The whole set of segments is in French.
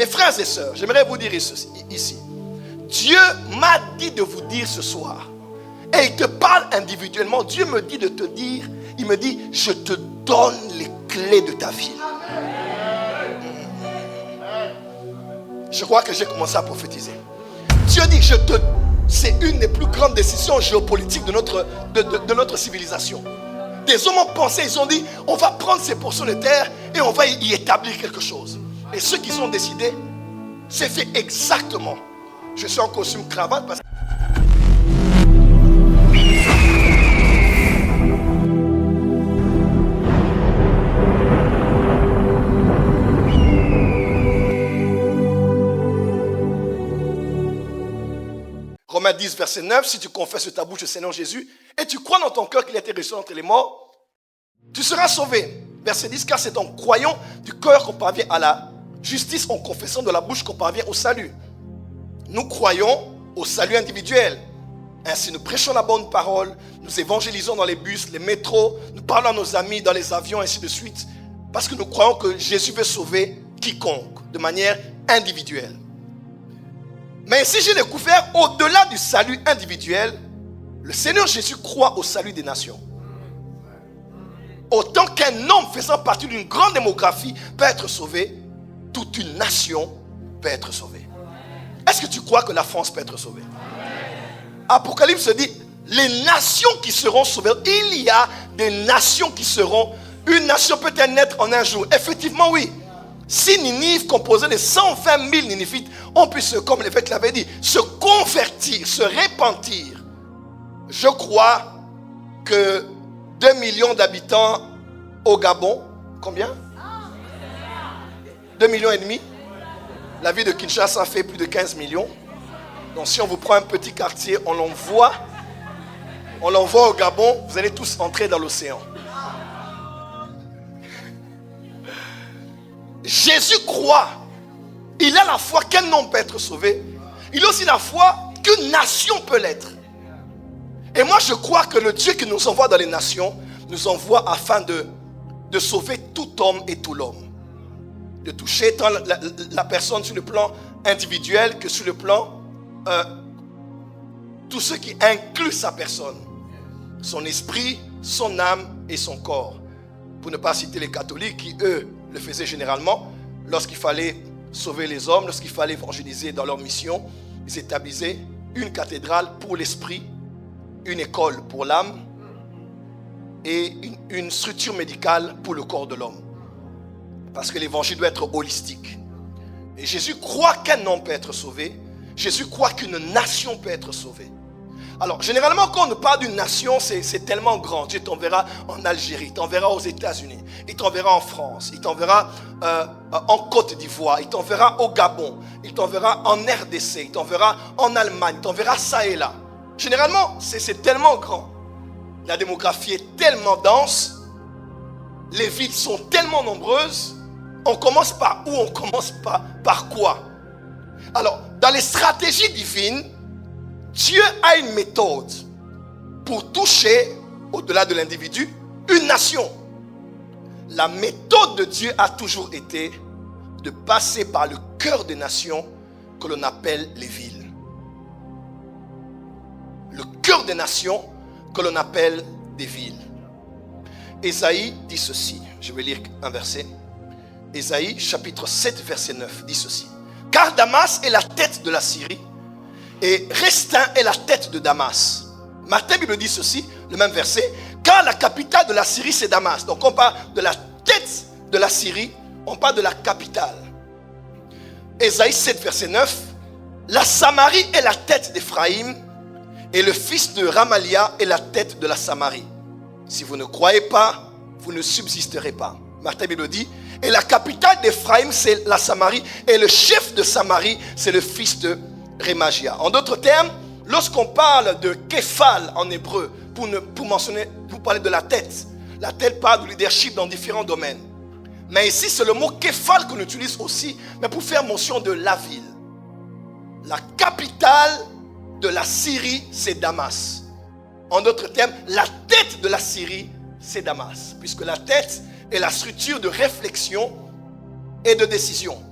Mes frères et sœurs, j'aimerais vous dire ici. Dieu m'a dit de vous dire ce soir. Et il te parle individuellement. Dieu me dit de te dire, il me dit, je te donne les clés de ta vie. Je crois que j'ai commencé à prophétiser. Dieu dit, c'est une des plus grandes décisions géopolitiques de notre civilisation. Des hommes ont pensé, ils ont dit, on va prendre ces portions de terre et on va y établir quelque chose. Et ceux qui ont décidé, c'est fait exactement. Je suis en costume cravate parce que... Romains 10, verset 9, si tu confesses de ta bouche le Seigneur Jésus et tu crois dans ton cœur qu'il a été ressuscité entre les morts, tu seras sauvé. Verset 10, car c'est en croyant du cœur qu'on parvient à la justice, en confessant de la bouche qu'on parvient au salut. Nous croyons au salut individuel. Ainsi, nous prêchons la bonne parole, nous évangélisons dans les bus, les métros, nous parlons à nos amis dans les avions, ainsi de suite, parce que nous croyons que Jésus veut sauver quiconque, de manière individuelle. Mais si j'ai découvert, au-delà du salut individuel, le Seigneur Jésus croit au salut des nations. Autant qu'un homme faisant partie d'une grande démographie peut être sauvé, toute une nation peut être sauvée. Est-ce que tu crois que la France peut être sauvée? Apocalypse dit, les nations qui seront sauvées, il y a des nations qui seront, une nation peut-être naître en un jour. Effectivement, oui. Si Ninive, composée de 120 000 Ninivites, on puisse, comme l'évêque l'avait dit, se convertir, se repentir. Je crois que 2 millions d'habitants au Gabon, combien? 2,5 millions. La ville de Kinshasa fait plus de 15 millions. Donc si on vous prend un petit quartier, on l'envoie au Gabon, vous allez tous entrer dans l'océan. Jésus croit. Il a la foi qu'un homme peut être sauvé. Il a aussi la foi qu'une nation peut l'être. Et moi je crois que le Dieu qui nous envoie dans les nations nous envoie afin de sauver tout homme et tout l'homme. De toucher tant la personne sur le plan individuel que sur le plan tout ce qui inclut sa personne. Son esprit, son âme et son corps. Pour ne pas citer les catholiques qui eux le faisaient généralement. Lorsqu'il fallait sauver les hommes, lorsqu'il fallait évangéliser dans leur mission, ils établissaient une cathédrale pour l'esprit, une école pour l'âme et une structure médicale pour le corps de l'homme. Parce que l'évangile doit être holistique. Et Jésus croit qu'un homme peut être sauvé. Jésus croit qu'une nation peut être sauvée. Alors, généralement, quand on parle d'une nation, c'est tellement grand. Dieu t'enverra en Algérie, il t'enverra aux États-Unis, il t'enverra en France, il t'enverra en Côte d'Ivoire, il t'enverra au Gabon, il t'enverra en RDC, il t'enverra en Allemagne, il t'enverra ça et là. Généralement, c'est tellement grand. La démographie est tellement dense, les villes sont tellement nombreuses. On commence par où? On commence par quoi? Alors, dans les stratégies divines, Dieu a une méthode pour toucher, au-delà de l'individu, une nation. La méthode de Dieu a toujours été de passer par le cœur des nations que l'on appelle les villes. Le cœur des nations que l'on appelle des villes. Ésaïe dit ceci. Je vais lire un verset. Ésaïe chapitre 7 verset 9 dit ceci. Car Damas est la tête de la Syrie et Restin est la tête de Damas. Martin Bible dit ceci, le même verset. Car la capitale de la Syrie c'est Damas. Donc on parle de la tête de la Syrie, on parle de la capitale. Ésaïe 7 verset 9. La Samarie est la tête d'Éphraïm et le fils de Ramalia est la tête de la Samarie. Si vous ne croyez pas, vous ne subsisterez pas. Martin Bible dit, et la capitale d'Éphraïm c'est la Samarie et le chef de Samarie c'est le fils de Rémagia. En d'autres termes, lorsqu'on parle de képhal en hébreu, pour parler de la tête parle de leadership dans différents domaines. Mais ici c'est le mot képhal qu'on utilise aussi, mais pour faire mention de la ville. La capitale de la Syrie c'est Damas. En d'autres termes, la tête de la Syrie c'est Damas, puisque la tête est la structure de réflexion et de décision.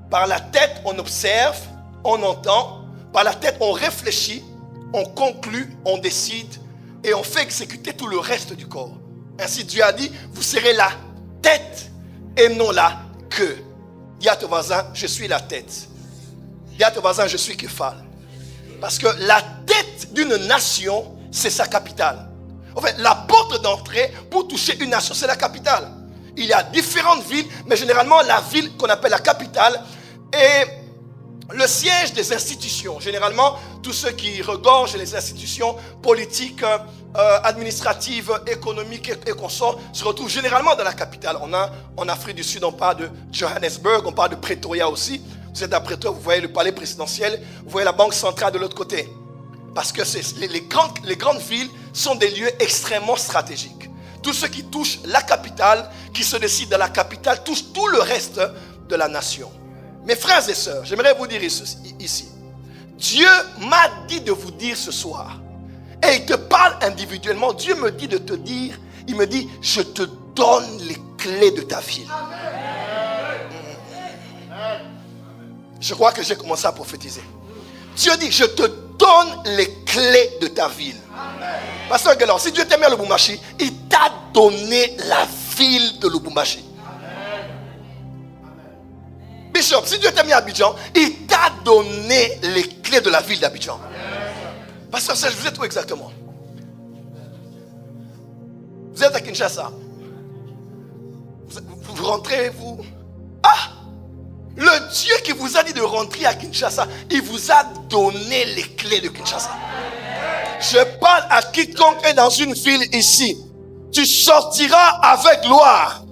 Par la tête, on observe, on entend. Par la tête, on réfléchit, on conclut, on décide et on fait exécuter tout le reste du corps. Ainsi, Dieu a dit, vous serez la tête et non la queue. Dis à ton voisin, je suis la tête. Dis à ton voisin, je suis Képhale. Parce que la tête d'une nation, c'est sa capitale. En fait, la porte d'entrée pour toucher une nation, c'est la capitale. Il y a différentes villes, mais généralement, la ville qu'on appelle la capitale est le siège des institutions. Généralement, tous ceux qui regorgent les institutions politiques, administratives, économiques et consorts se retrouvent généralement dans la capitale. En Afrique du Sud, on parle de Johannesburg, on parle de Pretoria aussi. Vous êtes à Pretoria, vous voyez le palais présidentiel, vous voyez la banque centrale de l'autre côté. Parce que les grandes villes sont des lieux extrêmement stratégiques. Tout ce qui touche la capitale, qui se décide dans la capitale, touche tout le reste de la nation. Mes frères et sœurs, j'aimerais vous dire ici, Dieu m'a dit de vous dire ce soir, et il te parle individuellement, Dieu me dit de te dire, il me dit, je te donne les clés de ta ville. Je crois que j'ai commencé à prophétiser. Dieu dit, je te donne les clés de ta ville. Pasteur Guélan, si Dieu t'a mis à Lubumbashi, il t'a donné la ville de Lubumbashi. Bishop, si Dieu t'a mis à Abidjan, il t'a donné les clés de la ville d'Abidjan. Pasteur Serge, vous êtes où exactement? Vous êtes à Kinshasa. Vous rentrez, vous... Ah! Le Dieu qui vous a dit de rentrer à Kinshasa, il vous a donné les clés de Kinshasa. Je parle à quiconque est dans une ville ici. Tu sortiras avec gloire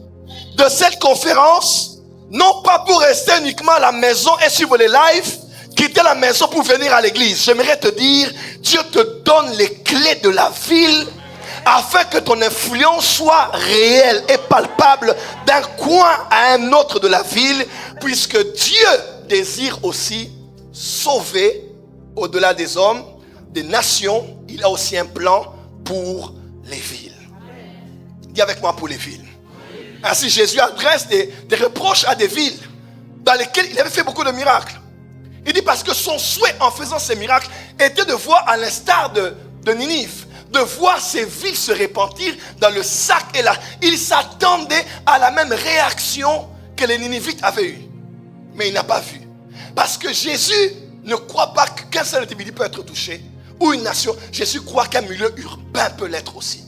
de cette conférence, non pas pour rester uniquement à la maison et suivre les lives, quitter la maison pour venir à l'église. J'aimerais te dire, Dieu te donne les clés de la ville afin que ton influence soit réelle et palpable d'un coin à un autre de la ville, puisque Dieu désire aussi sauver au-delà des hommes, des nations. Il a aussi un plan pour les villes. Dis avec moi, pour les villes. Ainsi Jésus adresse des reproches à des villes dans lesquelles il avait fait beaucoup de miracles. Il dit parce que son souhait en faisant ces miracles était de voir, à l'instar de Ninive, de voir ces villes se repentir dans le sac et là. Il s'attendait à la même réaction que les Ninivites avaient eue. Mais il n'a pas vu. Parce que Jésus ne croit pas qu'un seul individu peut être touché, ou une nation. Jésus croit qu'un milieu urbain peut l'être aussi.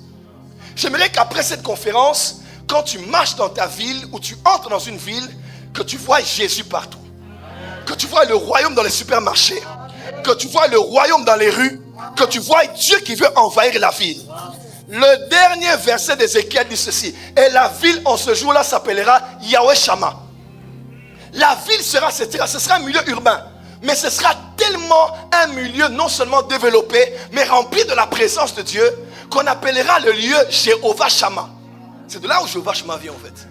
J'aimerais qu'après cette conférence, quand tu marches dans ta ville, ou tu entres dans une ville, que tu vois Jésus partout. Que tu vois le royaume dans les supermarchés. Que tu vois le royaume dans les rues. Que tu vois Dieu qui veut envahir la ville. Le dernier verset d'Ézéchiel dit ceci. Et la ville en ce jour-là s'appellera Yahweh Shammah. La ville ce sera un milieu urbain. Mais ce sera tellement un milieu non seulement développé, mais rempli de la présence de Dieu, qu'on appellera le lieu Jéhovah Shammah. C'est de là où Jéhovah Shammah vient en fait.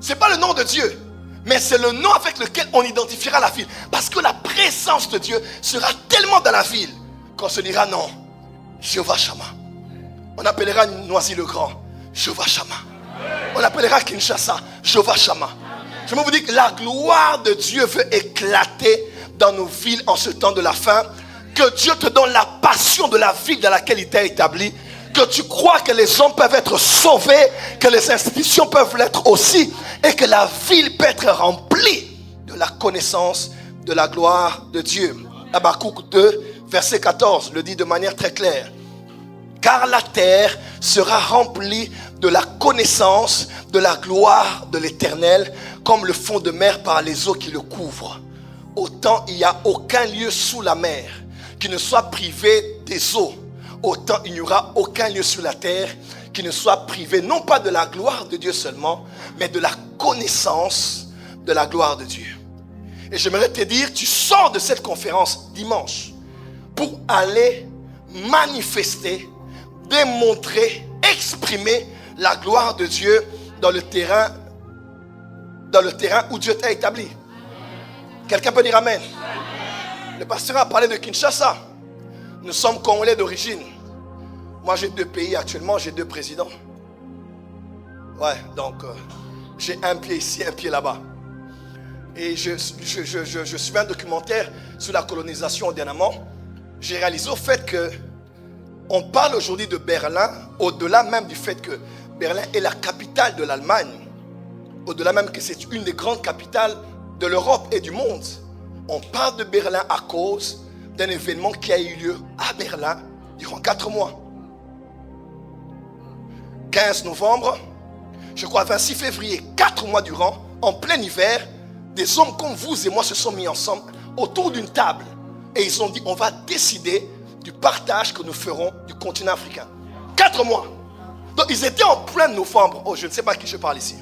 Ce n'est pas le nom de Dieu, mais c'est le nom avec lequel on identifiera la ville. Parce que la présence de Dieu sera tellement dans la ville qu'on se dira non, Jéhovah Shammah. On appellera Noisy-le-Grand, Jéhovah Shammah. On appellera Kinshasa, Jéhovah Shammah. Je vais vous dire que la gloire de Dieu veut éclater dans nos villes en ce temps de la fin. Que Dieu te donne la passion de la ville dans laquelle il t'a établi. Que tu crois que les hommes peuvent être sauvés, que les institutions peuvent l'être aussi, et que la ville peut être remplie de la connaissance de la gloire de Dieu. Habakkuk 2, verset 14 le dit de manière très claire. Car la terre sera remplie de la connaissance de la gloire de l'Éternel, comme le fond de mer par les eaux qui le couvrent. Autant il n'y a aucun lieu sous la mer qui ne soit privé des eaux, autant il n'y aura aucun lieu sur la terre qui ne soit privé non pas de la gloire de Dieu seulement, mais de la connaissance de la gloire de Dieu. Et j'aimerais te dire, tu sors de cette conférence dimanche pour aller manifester, démontrer, exprimer la gloire de Dieu dans le terrain où Dieu t'a établi. Quelqu'un peut dire Amen. Le pasteur a parlé de Kinshasa. Nous sommes congolais d'origine. Moi j'ai 2 pays actuellement, j'ai 2 présidents. Ouais, donc j'ai un pied ici, un pied là-bas. Et je suivais un documentaire sur la colonisation dernièrement. J'ai réalisé au fait que on parle aujourd'hui de Berlin, au-delà même du fait que Berlin est la capitale de l'Allemagne, au-delà même que c'est une des grandes capitales de l'Europe et du monde. On parle de Berlin à cause d'un événement qui a eu lieu à Berlin durant 4 mois. 15 novembre, je crois 26 février, 4 mois durant, en plein hiver, des hommes comme vous et moi se sont mis ensemble autour d'une table. Et ils ont dit, on va décider du partage que nous ferons du continent africain. 4 mois. Donc ils étaient en plein novembre. Oh, je ne sais pas à qui je parle ici.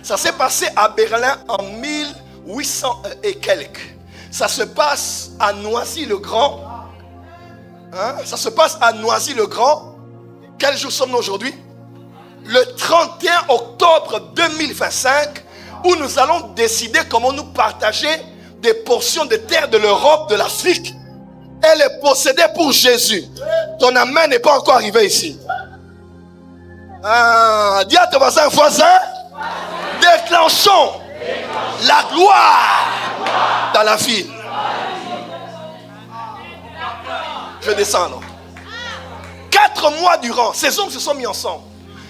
Ça s'est passé à Berlin en 1800 et quelques. Ça se passe à Noisy-le-Grand. Hein? Ça se passe à Noisy-le-Grand. Quel jour sommes-nous aujourd'hui? Le 31 octobre 2025, où nous allons décider comment nous partager des portions de terre de l'Europe, de l'Afrique, et les posséder pour Jésus. Ton amen n'est pas encore arrivé ici. Dis à ton voisin, déclenchons la gloire dans la ville. Je descends alors. 4 mois durant, ces hommes se sont mis ensemble.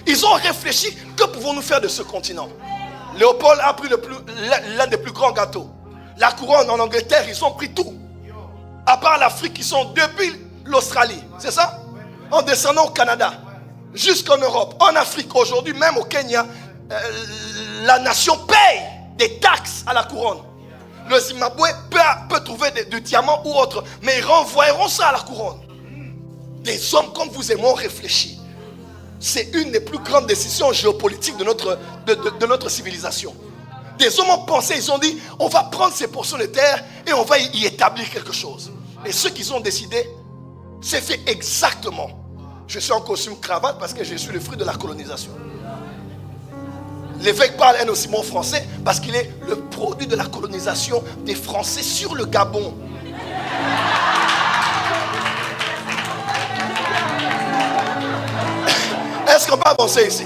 Ils ont réfléchi, que pouvons-nous faire de ce continent? Léopold a pris l'un des plus grands gâteaux. La couronne en Angleterre, ils ont pris tout. À part l'Afrique, ils sont depuis l'Australie, c'est ça? En descendant au Canada, jusqu'en Europe, en Afrique, aujourd'hui, même au Kenya, la nation paye des taxes à la couronne. Le Zimbabwe peut trouver du diamant ou autre, mais ils renvoieront ça à la couronne. Des hommes comme vous et moi ont réfléchi. C'est une des plus grandes décisions géopolitiques de notre civilisation. Des hommes ont pensé, ils ont dit, on va prendre ces portions de terre et on va y établir quelque chose. Et ce qu'ils ont décidé, c'est fait exactement. Je suis en costume cravate parce que je suis le fruit de la colonisation. L'évêque parle un aussi mot français parce qu'il est le produit de la colonisation des Français sur le Gabon. Est-ce qu'on peut avancer ici?